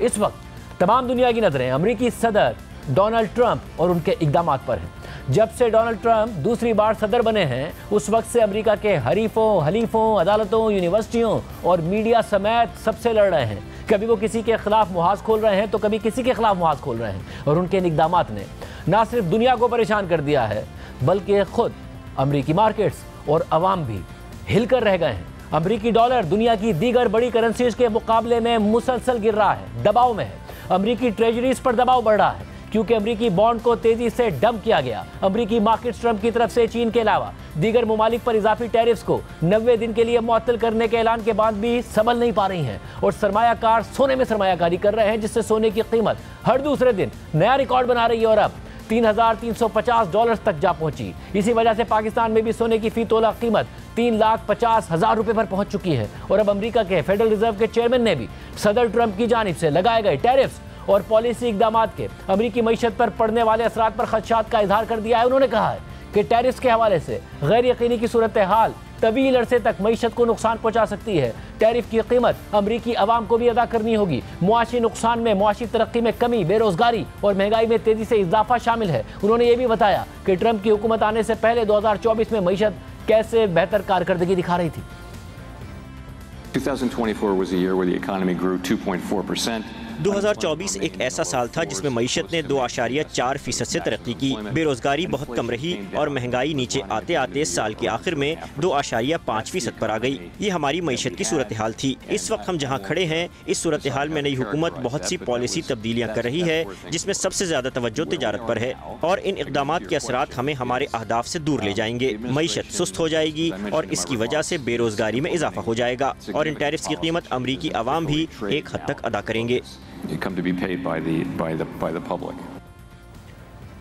इस वक्त तमाम दुनिया की नजरें अमेरिकी सदर डोनाल्ड ट्रंप और उनके इकदामात पर हैं। जब से डोनाल्ड ट्रंप दूसरी बार सदर बने हैं, उस वक्त से अमेरिका के हलीफों, अदालतों, यूनिवर्सिटियों और मीडिया समेत सबसे लड़ रहे हैं। कभी वो किसी के खिलाफ मुहाज खोल रहे हैं तो कभी किसी के खिलाफ मुहाज खोल रहे हैं। और उनके इकदामात ने ना सिर्फ दुनिया को परेशान कर दिया है, बल्कि खुद अमेरिकी मार्केट्स और अवाम भी हिलकर रह गए हैं। अमेरिकी डॉलर दुनिया की दीगर बड़ी करेंसीज के मुकाबले में मुसलसल गिर रहा है, दबाव में है। अमेरिकी ट्रेजरीज पर दबाव बढ़ रहा है क्योंकि अमेरिकी बॉन्ड को तेजी से डंप किया गया। अमेरिकी मार्केट्स ट्रंप की तरफ से चीन के अलावा दीगर ममालिक पर इजाफी टैरिफ्स को 90 दिन के लिए मुअत्तल करने के ऐलान के बाद भी संभल नहीं पा रही हैं और सरमायाकार सोने में सरमायाकारी कर रहे हैं, जिससे सोने की कीमत हर दूसरे दिन नया रिकॉर्ड बना रही है और अब $3,350 तक जा पहुंची। इसी वजह से पाकिस्तान में भी सोने की फी तोला कीमत 3,50,000 रुपए पर पहुंच चुकी है। और अब अमेरिका के फेडरल रिजर्व के चेयरमैन ने भी सदर ट्रंप की जानिब से लगाए गए टैरिफ्स और पॉलिसी इकदामात के अमेरिकी मईशत पर पड़ने वाले असरात पर खदशात का इजहार कर दिया है। उन्होंने कहा है कि टैरिफ्स के हवाले से गैर यकीनी की सूरत हाल तवील अरसे तक मईशत को नुकसान पहुंचा सकती है। टैरिफ की कीमत अमरीकी अवाम को भी अदा करनी होगी। मुआशी नुकसान में मुआशी तरक्की में कमी, बेरोजगारी और महंगाई में तेजी से इजाफा शामिल है। उन्होंने ये भी बताया कि ट्रंप की हुकूमत आने से पहले 2024 में मईशत कैसे बेहतर कारकर्दगी दिखा रही थी। 2024 was a year where the economy grew 2.4%. 2024 एक ऐसा साल था जिसमें मईशत ने 2.4% से तरक्की की। बेरोजगारी बहुत कम रही और महंगाई नीचे आते आते साल के आखिर में 2.5% पर आ गई। ये हमारी मईशत की सूरत हाल थी। इस वक्त हम जहाँ खड़े हैं, इस सूरत हाल में नई हुकूमत बहुत सी पॉलिसी तब्दीलियाँ कर रही है, जिसमें सबसे ज़्यादा तवज्जो तिजारत पर है और इन इक़दामात के असरात हमें हमारे अहदाफ से दूर ले जाएंगे। मईशत सुस्त हो जाएगी और इसकी वजह से बेरोजगारी में इजाफा हो जाएगा और इन टैरिफ्स की कीमत अमरीकी अवाम भी एक हद तक अदा करेंगे।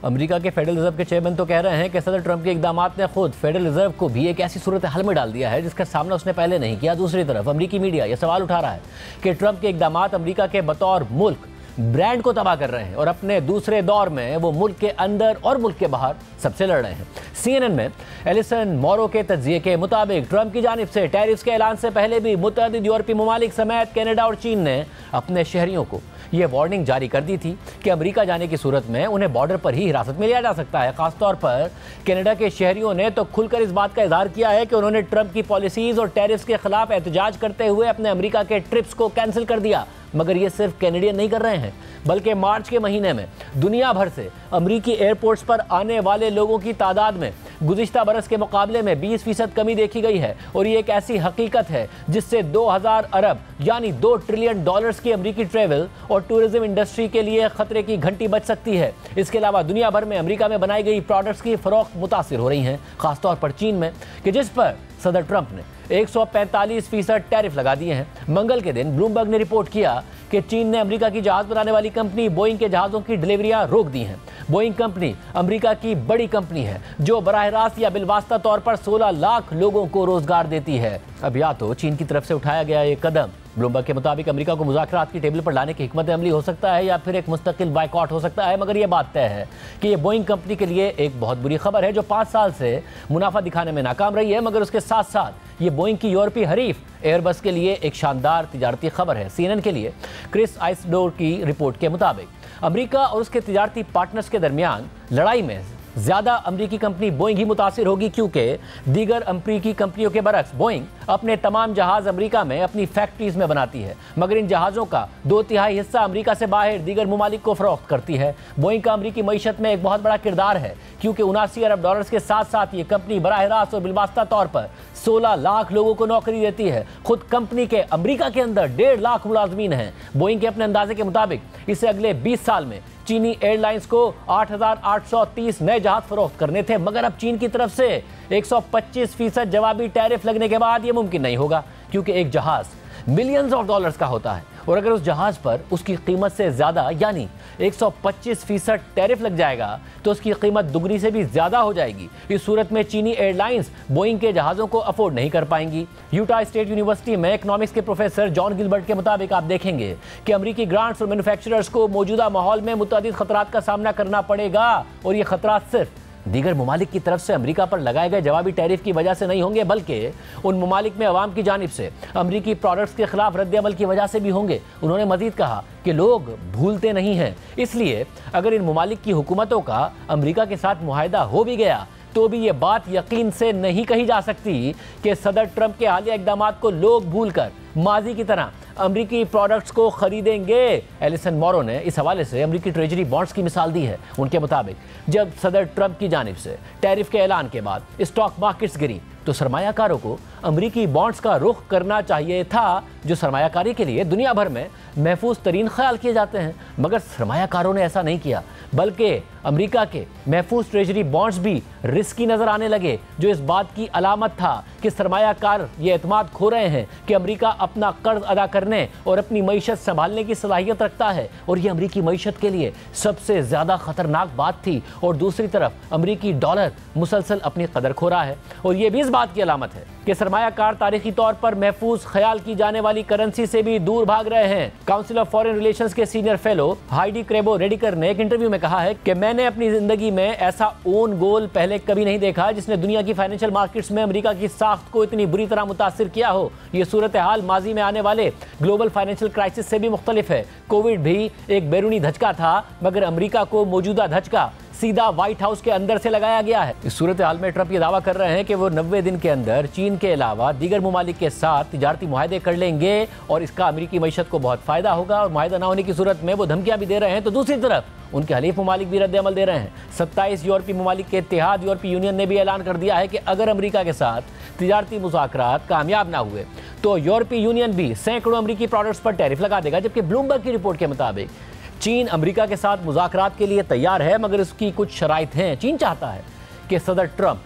अमेरिका के फेडरल रिजर्व के चेयरमैन तो कह रहे हैं कि सदर ट्रंप के इकदामात ने खुद फेडरल रिजर्व को भी एक ऐसी सूरत हाल में डाल दिया है जिसका सामना उसने पहले नहीं किया। दूसरी तरफ अमेरिकी मीडिया यह सवाल उठा रहा है कि ट्रंप के इकदामात अमेरिका के बतौर मुल्क ब्रांड को तबाह कर रहे हैं और अपने दूसरे दौर में वो मुल्क के अंदर और मुल्क के बाहर सबसे लड़ रहे हैं। CNN में एलिसन मोरो के तज्जिए के मुताबिक ट्रंप की जानिब से टैरिफ्स के ऐलान से पहले भी मुतअद्दिद यूरोपीय ममालिक समेत कनाडा और चीन ने अपने शहरियों को यह वार्निंग जारी कर दी थी कि अमेरिका जाने की सूरत में उन्हें बॉर्डर पर ही हिरासत में लिया जा सकता है। खासतौर पर कनाडा के शहरियों ने तो खुलकर इस बात का इजहार किया है कि उन्होंने ट्रंप की पॉलिसीज और टैरिफ्स के खिलाफ एहतजाज करते हुए अपने अमेरिका के ट्रिप्स को कैंसिल कर दिया। मगर ये सिर्फ कैनेडियन नहीं कर रहे हैं, बल्कि मार्च के महीने में दुनिया भर से अमेरिकी एयरपोर्ट्स पर आने वाले लोगों की तादाद में गुज़िश्ता बरस के मुकाबले में 20% कमी देखी गई है। और ये एक ऐसी हकीकत है जिससे 2000 अरब यानी $2 ट्रिलियन की अमेरिकी ट्रेवल और टूरिज्म इंडस्ट्री के लिए खतरे की घंटी बज सकती है। इसके अलावा दुनिया भर में अमेरिका में बनाई गई प्रोडक्ट्स की फरोख्त मुतासिर हो रही हैं, खासतौर पर चीन में, कि जिस पर सदर ट्रंप ने 145% टैरिफ लगा दिए हैं। मंगल के दिन ब्लूमबर्ग ने रिपोर्ट किया कि चीन ने अमेरिका की जहाज बनाने वाली कंपनी बोइंग के जहाज़ों की डिलीवरियां रोक दी हैं। बोइंग कंपनी अमेरिका की बड़ी कंपनी है जो बराह रास्त या बिलवास्ता तौर पर 16 लाख लोगों को रोजगार देती है। अब या तो चीन की तरफ से उठाया गया ये कदम ब्लूमबर्ग के मुताबिक अमेरिका को मुज़ाकरात की टेबल पर लाने की हिकमत अमली हो सकता है या फिर एक मुस्तकिल बायकॉट हो सकता है। मगर यह बात तय है कि ये बोइंग कंपनी के लिए एक बहुत बुरी खबर है जो 5 साल से मुनाफा दिखाने में नाकाम रही है। मगर उसके साथ साथ ये बोइंग की यूरोपीय हरीफ एयरबस के लिए एक शानदार तिजारती खबर है। CNN के लिए क्रिस आइसडोर की रिपोर्ट के मुताबिक अमेरिका और उसके तिजारती पार्टनर्स के दरमियान लड़ाई में ज़्यादा अमरीकी कंपनी बोइंग ही मुतासिर होगी, क्योंकि दीगर अमरीकी कंपनियों के बरक्स बोइंग अपने तमाम जहाज़ अमरीका में अपनी फैक्ट्रीज़ में बनाती है, मगर इन जहाज़ों का 2/3 हिस्सा अमरीका से बाहर दीगर ममालिक को फ़रोख्त करती है। बोइंग का अमरीकी मईशत में एक बहुत बड़ा किरदार है क्योंकि $79 अरब के साथ साथ ये कंपनी बराह रास्त और बिलवास्ता तौर पर 16 लाख लोगों को नौकरी देती है। खुद कंपनी के अमरीका के अंदर 1.5 लाख मुलाजमीन हैं। बोइंग के अपने अंदाजे के मुताबिक इसे अगले 20 साल में चीनी एयरलाइंस को 8,830 नए जहाज फरोख्त करने थे, मगर अब चीन की तरफ से 125% जवाबी टैरिफ लगने के बाद यह मुमकिन नहीं होगा, क्योंकि एक जहाज मिलियंस ऑफ डॉलर्स का होता है और अगर उस जहाज पर उसकी कीमत से ज्यादा यानी 125% टैरिफ लग जाएगा तो उसकी कीमत दुगनी से भी ज्यादा हो जाएगी। इस सूरत में चीनी एयरलाइंस बोइंग के जहाज़ों को अफोर्ड नहीं कर पाएंगी। यूटा स्टेट यूनिवर्सिटी में इकोनॉमिक्स के प्रोफेसर जॉन गिलबर्ट के मुताबिक आप देखेंगे कि अमेरिकी ग्रांट्स और मैन्युफैक्चरर्स को मौजूदा माहौल में मुतअद्दिद खतरात का सामना करना पड़ेगा और ये खतरात सिर्फ दीगर ममालिक की तरफ से अमेरिका पर लगाए गए जवाबी टैरिफ की वजह से नहीं होंगे, बल्कि उन ममालिक में अवाम की जानिब से अमेरिकी प्रोडक्ट्स के खिलाफ रद्द-ए-अमल की वजह से भी होंगे। उन्होंने मजीद कहा कि लोग भूलते नहीं हैं, इसलिए अगर इन ममालिक की हुकूमतों का अमेरिका के साथ मुआहदा हो भी गया तो भी ये बात यकीन से नहीं कही जा सकती कि सदर ट्रंप के हालिया इक़दाम को लोग भूलकर माजी की तरह अमरीकी प्रोडक्ट्स को खरीदेंगे। एलिसन मोरो ने इस हवाले से अमरीकी ट्रेजरी बॉन्ड्स की मिसाल दी है। उनके मुताबिक जब सदर ट्रंप की जानिब से टैरिफ के ऐलान के बाद स्टॉक मार्केट्स गिरी तो सरमायाकारों को अमरीकी बॉन्ड्स का रुख करना चाहिए था, जो सरमायाकारी के लिए दुनिया भर में महफूज तरीन ख्याल किए जाते हैं। मगर सरमायाकारों ने ऐसा नहीं किया, बल्कि अमेरिका के महफूज ट्रेजरी बॉन्ड्स भी रिस्की नजर आने लगे, जो इस बात की अलामत था कि सरमायाकार ये एतमाद खो रहे हैं कि अमेरिका अपना कर्ज अदा करने और अपनी मईशत संभालने की सलाहियत रखता है, और ये अमेरिकी मईशत के लिए सबसे ज़्यादा ख़तरनाक बात थी। और दूसरी तरफ अमेरिकी डॉलर मुसलसल अपनी कदर खो रहा है, और ये भी इस बात की अलामत है कि सरमायाकार तारीखी तौर पर महफूज ख्याल की जाने वाली करेंसी से भी दूर भाग रहे हैं। काउंसिल ऑफ फॉरेन रिलेशंस के सीनियर फेलो हाइडी क्रेबो रेडिकर ने एक इंटरव्यू में कहा है कि मैंने अपनी जिंदगी में ऐसा ओन गोल पहले कभी नहीं देखा जिसने दुनिया की फाइनेंशियल मार्केट्स में अमेरिका की साख्त को इतनी बुरी तरह मुतासिर किया हो। ये सूरत हाल माजी में आने वाले ग्लोबल फाइनेंशियल क्राइसिस से भी मुख्तलिफ है। कोविड भी एक बैरूनी धचका था, मगर अमेरिका को मौजूदा धचका सीधा व्हाइट हाउस के अंदर से लगाया गया है। इस सूरत हाल में ट्रंप ये दावा कर रहे हैं कि वो 90 दिन के अंदर चीन के अलावा दीगर ममालिक के साथ तिजारती मुआहदे कर लेंगे, और इसका अमेरिकी मईशत को बहुत फायदा होगा। और मुआहदा ना होने की सूरत में वो धमकियां भी दे रहे हैं, तो दूसरी तरफ उनके हलीफ ममालिक भी रद्द-ए-अमल दे रहे हैं। 27 यूरोपीय ममालिक के इत्तेहाद यूरोपीय यूनियन ने भी ऐलान कर दिया है कि अगर अमेरिका के साथ तिजारती मुज़ाकरात कामयाब ना हुए तो यूरोपीय यूनियन भी सैकड़ों अमेरिकी प्रोडक्ट्स पर टैरिफ लगा देगा। जबकि ब्लूमबर्ग की रिपोर्ट के मुताबिक चीन अमेरिका के साथ मुज़ाकरात के लिए तैयार है, मगर उसकी कुछ शराइत हैं। चीन चाहता है कि सदर ट्रंप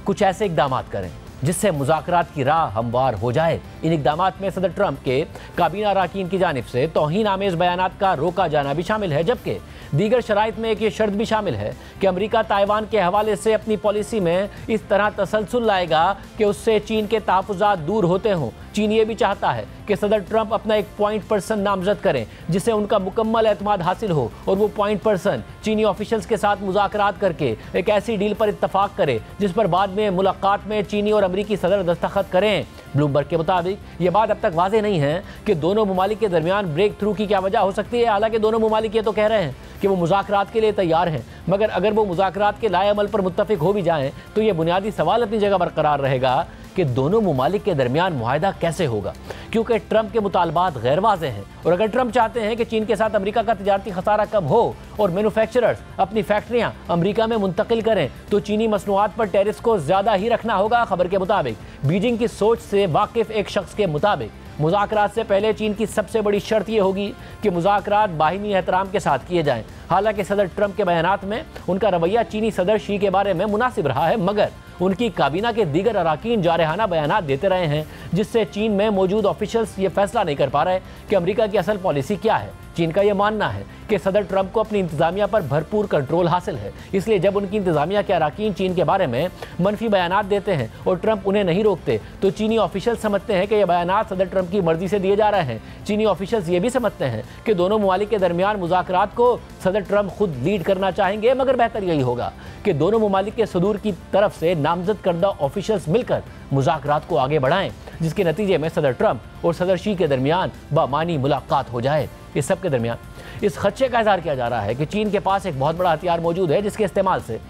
कुछ ऐसे इक़दाम करें जिससे मुज़ाकरात की राह हमवार हो जाए। इन इक़दाम में सदर ट्रंप के काबीना अरकान की जानिब से तौहीन आमेज़ बयानात का रोका जाना भी शामिल है, जबकि दीगर शराइत में एक ये शर्त भी शामिल है कि अमेरिका ताइवान के हवाले से अपनी पॉलिसी में इस तरह तसलसल लाएगा कि उससे चीन के तहफ़्फ़ुज़ात दूर होते हों। चीन ये भी चाहता है कि सदर ट्रंप अपना एक पॉइंट पर्सन नामजद करें जिससे उनका मुकम्मल एतमाद हासिल हो, और वो पॉइंट पर्सन चीनी ऑफिशियल्स के साथ मुज़ाकरात करके एक ऐसी डील पर इत्तफाक करे जिस पर बाद में मुलाकात में चीनी और अमेरिकी सदर दस्तखत करें। ब्लूमबर्ग के मुताबिक ये बात अब तक वाज़ेह नहीं है कि दोनों ममालिक के दरमियान ब्रेक थ्रू की क्या वजह हो सकती है। हालांकि दोनों ममालिक ये तो कह रहे हैं कि वो मुज़ाकरात के लिए तैयार हैं, मगर अगर वो मुज़ाकरात के लाए अमल पर मुत्तफ़िक हो भी जाएँ तो ये बुनियादी सवाल अपनी जगह बरकरार रहेगा कि दोनों ममालिक के दरमियान मुआहदा कैसे होगा, क्योंकि ट्रंप के मुतालबात गैर वाज़ेह हैं। और अगर ट्रंप चाहते हैं कि चीन के साथ अमेरिका का तिजारती खसारा कम हो और मैन्युफैक्चरर्स अपनी फैक्ट्रियां अमेरिका में मुंतकिल करें, तो चीनी मसनूआत पर टैरिफ को ज़्यादा ही रखना होगा। खबर के मुताबिक बीजिंग की सोच से वाकिफ एक शख्स के मुताबिक मुज़ाकरात से पहले चीन की सबसे बड़ी शर्त यह होगी कि मुज़ाकरात बाहिनी एहतराम के साथ किए जाएँ। हालांकि सदर ट्रंप के बयानात में उनका रवैया चीनी सदर शी के बारे में मुनासिब रहा है, मगर उनकी काबीना के दीगर अरकान जारहाना बयानात देते रहे हैं, जिससे चीन में मौजूद ऑफिशियल्स ये फैसला नहीं कर पा रहे कि अमेरिका की असल पॉलिसी क्या है। चीन का यह मानना है कि सदर ट्रंप को अपनी इंतजामिया पर भरपूर कंट्रोल हासिल है, इसलिए जब उनकी इंतजामिया के अरकान चीन के बारे में मनफी बयानात देते हैं और ट्रंप उन्हें नहीं रोकते, तो चीनी ऑफिशियल समझते हैं कि यह बयानात सदर ट्रंप की मर्जी से दिए जा रहे हैं। चीनी ऑफिशियल्स ये भी समझते हैं कि दोनों ममालिक के दरमियान मुज़ाकरात को सदर ट्रंप खुद लीड करना चाहेंगे, मगर बेहतर यही होगा कि दोनों ममालिक के सदूर की तरफ से नामजद करदा ऑफिशियल्स मिलकर मुज़ाकरात को आगे बढ़ाएं, जिसके नतीजे में सदर ट्रंप और सदर शी के दरमियान बामानी मुलाकात हो जाए। इस सब के दरमियान इस खदशे का इज़हार किया जा रहा है कि चीन के पास एक बहुत बड़ा हथियार मौजूद है, जिसके इस्तेमाल से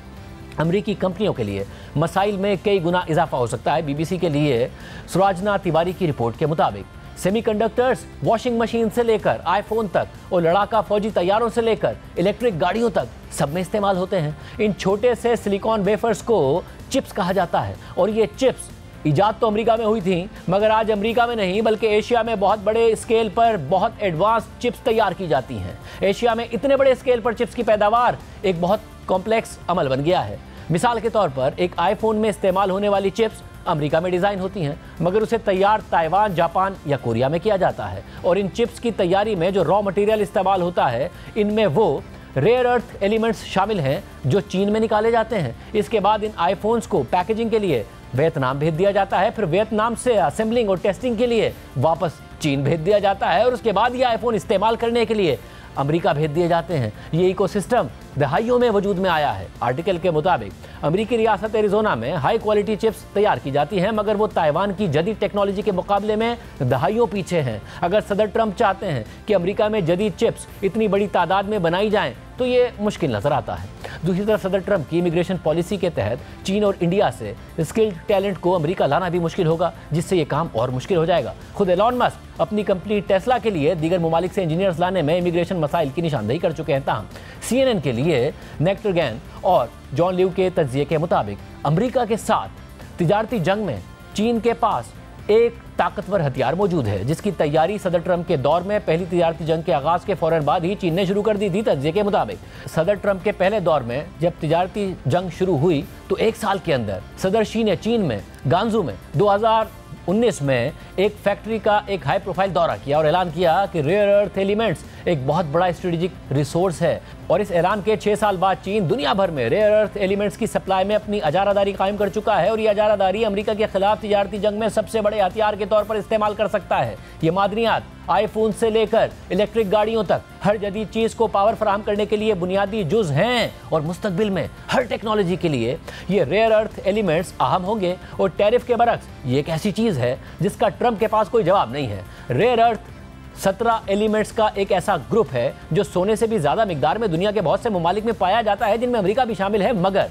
अमरीकी कंपनियों के लिए मसाइल में कई गुना इजाफा हो सकता है। BBC के लिए सुराजना तिवारी की रिपोर्ट के मुताबिक सेमीकंडक्टर्स वॉशिंग मशीन से लेकर आईफोन तक और लड़ाका फौजी तैयारों से लेकर इलेक्ट्रिक गाड़ियों तक सब में इस्तेमाल होते हैं। इन छोटे से सिलिकॉन वेफर्स को चिप्स कहा जाता है, और ये चिप्स इजाद तो अमेरिका में हुई थी, मगर आज अमेरिका में नहीं बल्कि एशिया में बहुत बड़े स्केल पर बहुत एडवांस चिप्स तैयार की जाती हैं। एशिया में इतने बड़े स्केल पर चिप्स की पैदावार एक बहुत कॉम्प्लेक्स अमल बन गया है। मिसाल के तौर पर एक आईफोन में इस्तेमाल होने वाली चिप्स अमेरिका में डिज़ाइन होती हैं, मगर उसे तैयार ताइवान, जापान या कोरिया में किया जाता है। और इन चिप्स की तैयारी में जो रॉ मटेरियल इस्तेमाल होता है, इनमें वो रेयर अर्थ एलिमेंट्स शामिल हैं जो चीन में निकाले जाते हैं। इसके बाद इन आईफोन्स को पैकेजिंग के लिए वियतनाम भेज दिया जाता है, फिर वियतनाम से असेंबलिंग और टेस्टिंग के लिए वापस चीन भेज दिया जाता है, और उसके बाद ये आईफोन इस्तेमाल करने के लिए अमेरिका भेज दिए जाते हैं। ये इकोसिस्टम दहाइयों में वजूद में आया है। आर्टिकल के मुताबिक अमेरिकी रियासत एरिजोना में हाई क्वालिटी चिप्स तैयार की जाती हैं, मगर वो ताइवान की जदीद टेक्नोलॉजी के मुकाबले में दहाइयों पीछे हैं। अगर सदर ट्रंप चाहते हैं कि अमेरिका में जदीद चिप्स इतनी बड़ी तादाद में बनाई जाएं, तो ये मुश्किल नजर आता है। दूसरी तरफ सदर ट्रंप की इमिग्रेशन पॉलिसी के तहत चीन और इंडिया से स्किल्ड टैलेंट को अमेरिका लाना भी मुश्किल होगा, जिससे ये काम और मुश्किल हो जाएगा। खुद एलॉन मस्क अपनी कंपनी टेस्ला के लिए दीगर ममालिक से इंजीनियर्स लाने में इमिग्रेशन मसाइल की निशानदेही कर चुके हैं। ताहम CNN के लिए नेक्टर गैन और जॉन लिव के तज्जिए के मुताबिक अमेरिका के साथ तिजारती जंग में चीन के पास एक ताकतवर हथियार मौजूद है, जिसकी तैयारी सदर ट्रंप के दौर में पहली तिजारती जंग के आगाज के फौरन बाद ही चीन ने शुरू कर दी थी। तज्जिए के मुताबिक सदर ट्रंप के पहले दौर में जब तिजारती जंग शुरू हुई तो एक साल के अंदर सदर शी ने चीन में गांजू में 2019 में एक फैक्ट्री का एक हाई प्रोफाइल दौरा किया और ऐलान किया कि रेयर अर्थ एलिमेंट्स एक बहुत बड़ा स्ट्रेटेजिक रिसोर्स है। और इस ऐलान के 6 साल बाद चीन दुनिया भर में रेयर अर्थ एलिमेंट्स की सप्लाई में अपनी अजारादारी कायम कर चुका है और ये अजारादारी अमेरिका के खिलाफ तिजारती जंग में सबसे बड़े हथियार के तौर पर इस्तेमाल कर सकता है। ये मादनियात आईफोन से लेकर इलेक्ट्रिक गाड़ियों तक हर जदीद चीज को पावर फराहम करने के लिए बुनियादी जुज हैं और मुस्तकबिल में हर टेक्नोलॉजी के लिए ये रेयर अर्थ एलिमेंट्स अहम होंगे। और टैरिफ के बरक्स ये एक ऐसी चीज है जिसका ट्रंप के पास कोई जवाब नहीं है। रेयर अर्थ 17 एलिमेंट्स का एक ऐसा ग्रुप है जो सोने से भी ज्यादा मिकदार में दुनिया के बहुत से ममालिक में पाया जाता है, जिनमें अमेरिका भी शामिल है, मगर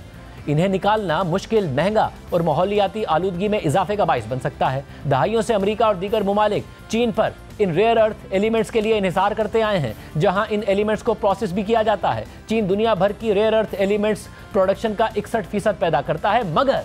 इन्हें निकालना मुश्किल, महंगा और माहौलियाती आलूदगी में इजाफे का बाइस बन सकता है। दहाइयों से अमेरिका और दीगर ममालिक चीन पर इन रेयर अर्थ एलिमेंट्स के लिए इन्हिसार करते आए हैं, जहां इन एलिमेंट्स को प्रोसेस भी किया जाता है। चीन दुनिया भर की रेयर अर्थ एलिमेंट्स प्रोडक्शन का 61% पैदा करता है, मगर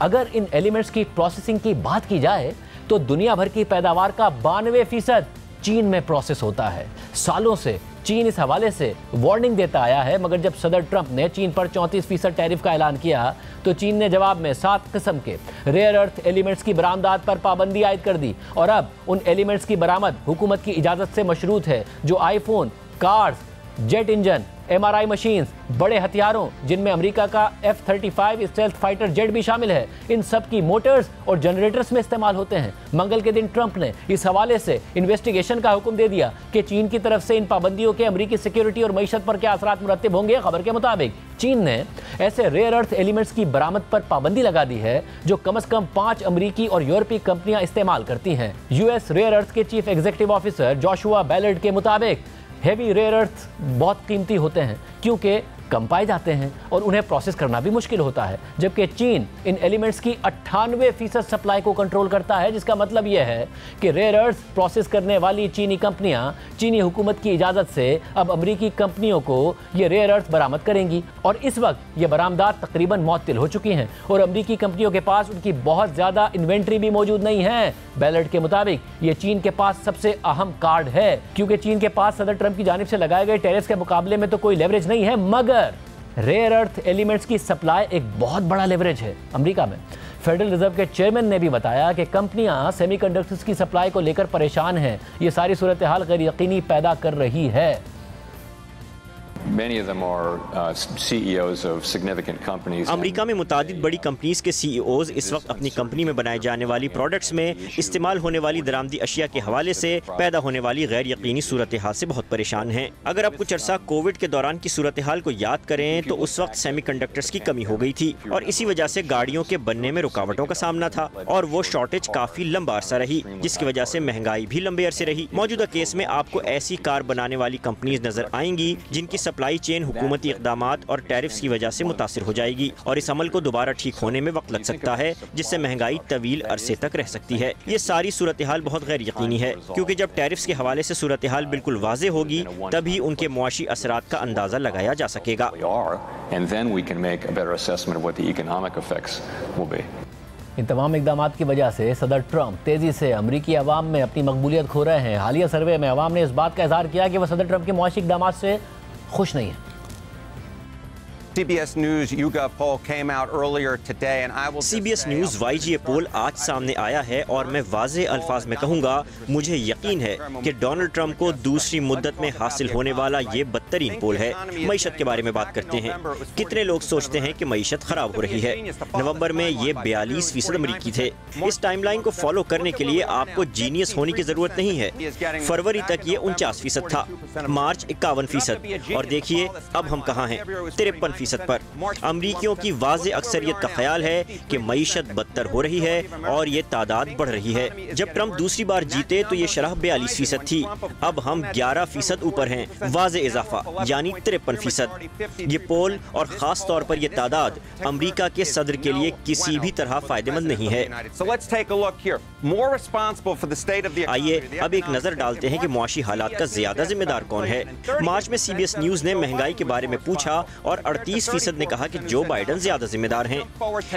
अगर इन एलिमेंट्स की प्रोसेसिंग की बात की जाए तो दुनिया भर की पैदावार का 92% चीन में प्रोसेस होता है। सालों से चीन इस हवाले से वार्निंग देता आया है, मगर जब सदर ट्रंप ने चीन पर 34% टैरिफ का ऐलान किया तो चीन ने जवाब में 7 किस्म के रेयर अर्थ एलिमेंट्स की बरामदात पर पाबंदी आयद कर दी और अब उन एलिमेंट्स की बरामद हुकूमत की इजाजत से मशरूत है, जो iPhone, cars, jet engine, MRI machines, बड़े हथियारों जिनमें अमेरिका का F-35 स्टेल्थ फाइटर जेट भी शामिल है, इन सब की मोटर्स और जनरेटर्स में इस्तेमाल होते हैं। मंगल के दिन ट्रंप ने इस हवाले से इन्वेस्टिगेशन का हुक्म दे दिया कि चीन की तरफ से इन पाबंदियों के अमेरिकी सिक्योरिटी और मईशत पर क्या असरात मुरत्तिब होंगे। खबर के मुताबिक चीन ने ऐसे रेयर अर्थ एलिमेंट्स की बरामद पर पाबंदी लगा दी है जो कम से कम 5 अमेरिकी और यूरोपीय कंपनियां इस्तेमाल करती हैं। US रेयर अर्थ के चीफ एग्जीक्यूटिव ऑफिसर जोशुआ बैलर्ड के मुताबिक हेवी रेयर अर्थ बहुत कीमती होते हैं क्योंकि कम पाए जाते हैं और उन्हें प्रोसेस करना भी मुश्किल होता है, जबकि चीन इन एलिमेंट्स की 98% सप्लाई को कंट्रोल करता है, जिसका मतलब यह है कि रेयर अर्थ प्रोसेस करने वाली चीनी कंपनियां चीनी हुकूमत की इजाज़त से अब अमेरिकी कंपनियों को ये रेयर अर्थ बरामद करेंगी और इस वक्त ये बरामदात तकरीबन मुअत्तिल हो चुकी हैं और अमेरिकी कंपनियों के पास उनकी बहुत ज़्यादा इन्वेंट्री भी मौजूद नहीं है। बैलर्ड के मुताबिक ये चीन के पास सबसे अहम कार्ड है, क्योंकि चीन के पास सदर ट्रंप की जानिब से लगाए गए टैरिफ के मुकाबले में तो कोई लेवरेज नहीं है, मगर रेयर अर्थ एलिमेंट्स की सप्लाई एक बहुत बड़ा लेवरेज है अमेरिका में। फेडरल रिजर्व के चेयरमैन ने भी बताया कि कंपनियां सेमीकंडक्टर्स की सप्लाई को लेकर परेशान हैं। ये सारी सूरत हाल गैर यकीनी पैदा कर रही है। Many of them are CEOs of significant companies. America में मुतादिद बड़ी कंपनीज के CEOs इस वक्त अपनी कंपनी में बनाए जाने वाली प्रोडक्ट्स में इस्तेमाल होने वाली दरामदी अशिया के हवाले से पैदा होने वाली गैर यकीनी सूरत हाल से बहुत परेशान हैं। अगर आप कुछ अर्सा कोविड के दौरान की सूरत हाल को याद करें तो उस वक्त सेमीकंडक्टर्स की कमी हो गई थी और इसी वजह से गाड़ियों के बनने में रुकावटों का सामना था और वो शॉर्टेज काफी लंबा अरसा रही, जिसकी वजह से महंगाई भी लंबे अरसे रही। मौजूदा केस में आपको ऐसी कार बनाने वाली कंपनीज नजर आएंगी जिनकी सप्लाई चेन हुकूमती इक़दामात और टैरिफ्स की वजह से मुतासिर हो जाएगी और इस अमल को दोबारा ठीक होने में वक्त लग सकता है, जिससे महंगाई तवील अरसे तक रह सकती है। ये सारी सूरत हाल बहुत गैर यकीनी है क्योंकि जब टैरिफ्स के हवाले से सूरत हाल बिल्कुल वाज़ेह होगी तभी उनके मुआशी असरात का अंदाजा लगाया जा सकेगा। इन तमाम इकदाम की वजह से सदर ट्रंप तेज़ी से अमरीकी अवाम में अपनी मकबूलियत खो रहे हैं। हालिया सर्वे में अवाम ने इस बात का इजहार किया कि वह सदर ट्रंप के मुआशी इकदाम से खुश नहीं है। CBS News YouGov poll came out earlier today, and I will. CBS News YGA पोल आज सामने आया है और मैं वाज़ेह अल्फाज में कहूँगा, मुझे यकीन है कि डोनाल्ड ट्रंप को दूसरी मुद्दत में हासिल होने वाला ये बदतरीन पोल है। मईशत के बारे में बात करते हैं। कितने लोग सोचते हैं कि मईशत खराब हो रही है? नवंबर में ये 42% अमरीकी थे। इस टाइमलाइन को फॉलो करने के लिए आपको जीनियस होने की जरूरत नहीं है। फरवरी तक ये 49% था, मार्च 51%, और देखिए अब हम कहाँ हैं, 53% पर। अमरीकियों की वाज़ेह अक्सरियत का ख्याल है कि मईशत बदतर हो रही है और ये तादाद बढ़ रही है। जब ट्रंप दूसरी बार जीते तो ये शरह 42% थी, अब हम 11% ऊपर हैं, वाज़ेह इजाफा यानी 53%। ये पोल और खास तौर पर ये तादाद अमरीका के सदर के लिए किसी भी तरह फायदेमंद नहीं है। आइए अब एक नजर डालते हैं कि मुआशी हालात का ज्यादा जिम्मेदार कौन है। मार्च में CBS न्यूज ने महंगाई के बारे में पूछा और 38% ने कहा कि जो बाइडन ज्यादा जिम्मेदार हैं।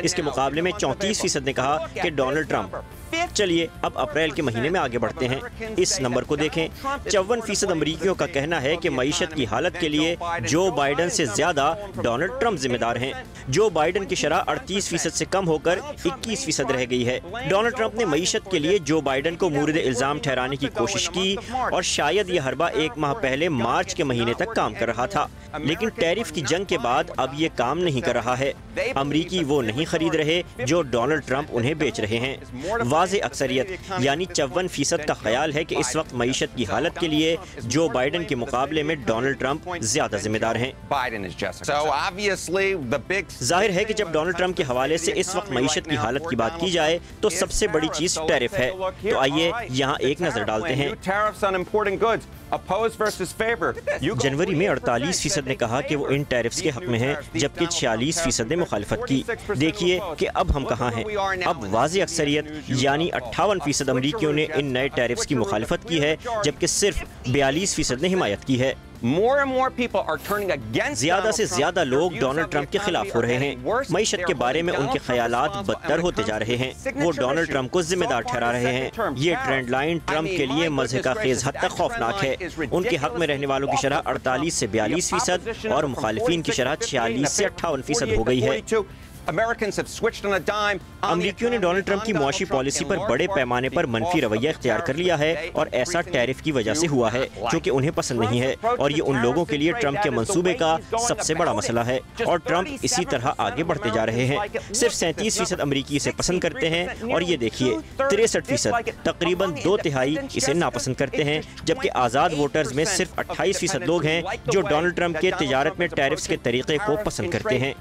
इसके मुकाबले में 34% ने कहा कि डोनाल्ड ट्रंप। चलिए अब अप्रैल के महीने में आगे बढ़ते हैं। इस नंबर को देखें, 54% अमरीकियों का कहना है कि मईशत की हालत के लिए जो बाइडन से ज्यादा डोनाल्ड ट्रंप जिम्मेदार हैं। जो बाइडन की शरह 38% से कम होकर 21% रह गई है। डोनाल्ड ट्रंप ने मईशत के लिए जो बाइडन को मूर्द इल्जाम ठहराने की कोशिश की और शायद यह हरबा 1 माह पहले मार्च के महीने तक काम कर रहा था, लेकिन टैरिफ की जंग के बाद अब ये काम नहीं कर रहा है। अमरीकी वो नहीं खरीद रहे जो डोनाल्ड ट्रंप उन्हें बेच रहे हैं। वाज़ेह अक्सरियत यानी 54% का ख्याल है कि इस वक्त मईशत की हालत के लिए जो बाइडन के मुकाबले में डोनाल्ड ट्रंप ज्यादा जिम्मेदार हैं। जाहिर है कि जब डोनाल्ड ट्रंप के हवाले से इस वक्त मईशत की हालत की बात की जाए तो सबसे बड़ी चीज टैरिफ है। तो आइए यहाँ एक नजर डालते हैं। जनवरी में 48% ने कहा कि वो इन टैरिफ्स के हक में हैं, जबकि 46% ने मुखालिफत की। देखिए कि अब हम कहाँ हैं। अब वाज़ेह अक्सरियत यानी 58% अमरीकियों ने इन नए टैरिफ्स की मुखालिफत की है, जबकि सिर्फ 42% ने हिमायत की है। ज्यादा से ज्यादा लोग डोनाल्ड ट्रंप के खिलाफ हो रहे हैं। मईशत के बारे में उनके ख्यालात बदतर होते जा रहे हैं। वो डोनाल्ड ट्रंप को जिम्मेदार ठहरा रहे हैं। ये ट्रेंड लाइन ट्रंप के लिए मज़े का खेज हद तक खौफनाक है। उनके हक में रहने वालों की शरह 48 से 42% और मुखालिफिन की शरह 46 से 58% हो गई है। अमरीकियों ने डोनाल्ड ट्रंप की मुआशी पॉलिसी पर बड़े पैमाने पर मनफी रवैया इख्तियार कर लिया है और ऐसा टैरिफ की वजह से हुआ है जो कि उन्हें पसंद नहीं है, और ये उन लोगों के लिए ट्रंप के मंसूबे का सबसे बड़ा मसला है। और ट्रंप इसी तरह आगे बढ़ते जा रहे हैं। सिर्फ 37% अमरीकी इसे पसंद करते हैं और ये देखिए 63%, तकरीबन 2/3 इसे नापसंद करते हैं, जबकि आज़ाद वोटर्स में सिर्फ 28% लोग हैं जो डोनाल्ड ट्रंप के तिजारत में टैरिफ्स के तरीके को पसंद करते हैं।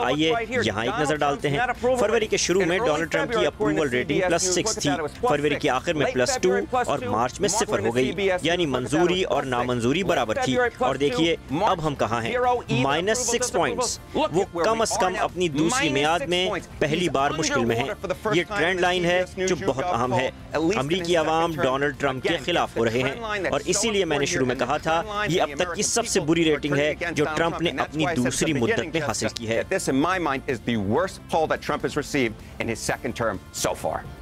आइए यहाँ एक नजर डालते हैं। फरवरी के शुरू में डोनाल्ड ट्रंप की अप्रूवल रेटिंग +6 थी, फरवरी के आखिर में +2 और मार्च में 0 हो गई, यानी मंजूरी और नामंजूरी बराबर थी। और देखिए अब हम कहाँ हैं, -6 पॉइंट्स। वो कम अज कम अपनी दूसरी मियाद में पहली बार मुश्किल में है। ये ट्रेंड लाइन है जो बहुत अहम है। अमरीकी अवाम डोनाल्ड ट्रंप के खिलाफ हो रहे हैं और इसीलिए मैंने शुरू में कहा था ये अब तक की सबसे बुरी रेटिंग है जो ट्रंप ने अपनी दूसरी मुद्दत में हासिल की है। worst poll that Trump has received in his second term so far.